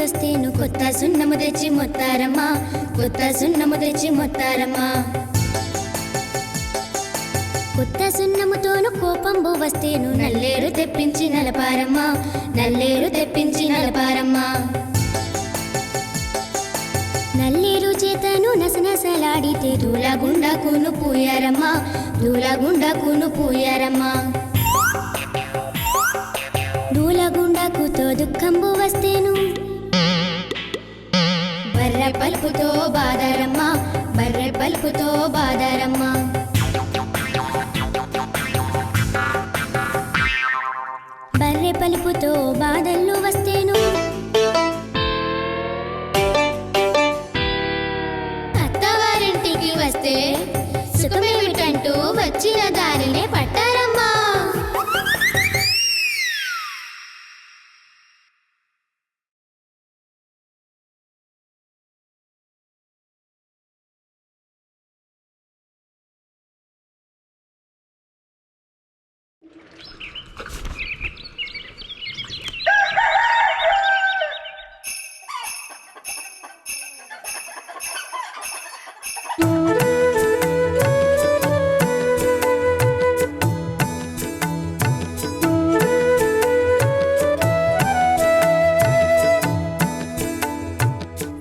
ఎదురొస్తేను కొత్త సున్నము తెచ్చి మొత్తారమ్మా, కొత్త సున్నము తెచ్చి మొత్తారమ్మా. కొత్త సున్నముతోను కోపంబు వస్తేను నల్లేరు తెప్పించి నలపారమ్మా, నల్లేరు తెప్పించి నలపారమ్మా. నల్లేరు చేతను నసనసలాడితే దూలగుండకును పూయారమ్మా, దూలగుండకును పూయారమ్మా. దూలగుండకుతో దుఃఖంబు వస్తేను బర్రె పలుపుతో బాదారమ్మా, బర్రె పలుపుతో బాదారమ్మా. బర్రె పలుపుతో బాధల్లో వస్తేను అత్తవారింటికి వస్తే సుఖమేమిటంటూ వచ్చిన దారినే పట్టారమ్మా.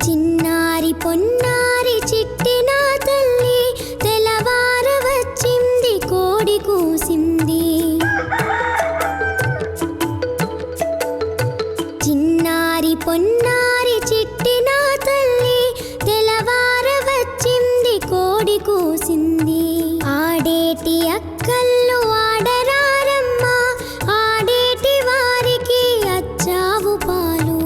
చిన్నారి పొన్నారి చిట్టిన తల్లి తెల్లవార వచ్చింది కోడి కూసింది. చిన్నారి పొన్నారి చిట్టిన తల్లి తెల్లవార వచ్చింది కోడి కూసింది. ఆడేటి అక్కళ్ళు ఆడరారమ్మా, ఆడేటి వారికి అచ్చావు పాలు.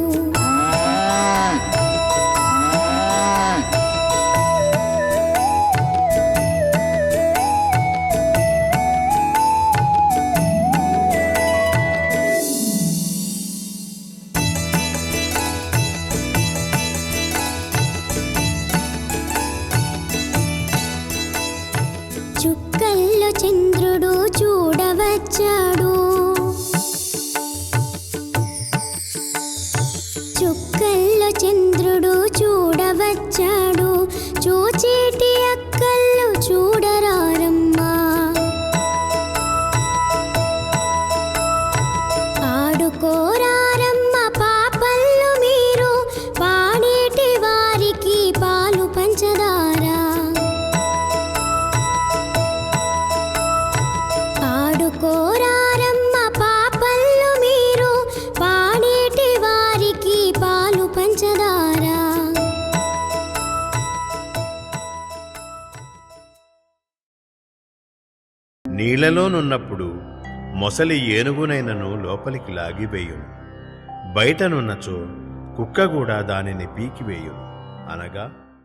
చుక్కల్లో చంద్రుడు చూడవచ్చాడు, చుక్కల్లో చంద్రుడు చూడవచ్చాడు. చూచేటి అక్కళ్ళు చూడరారమ్మా. ఆడుకోరారమ్మ పాపళ్ళు మీరు, పాడేటి వారికి పాలు పంచదారా. ఆడుకోరారమ్మ పాపళ్ళు మీరు, పాడేటి వారికి పాలు పంచదారా. నీళ్లలోనున్నప్పుడు మొసలి ఏనుగునైనను లోపలికి లాగివేయును, బయటనున్నచో కుక్క కూడా దానిని పీకివేయును అనగా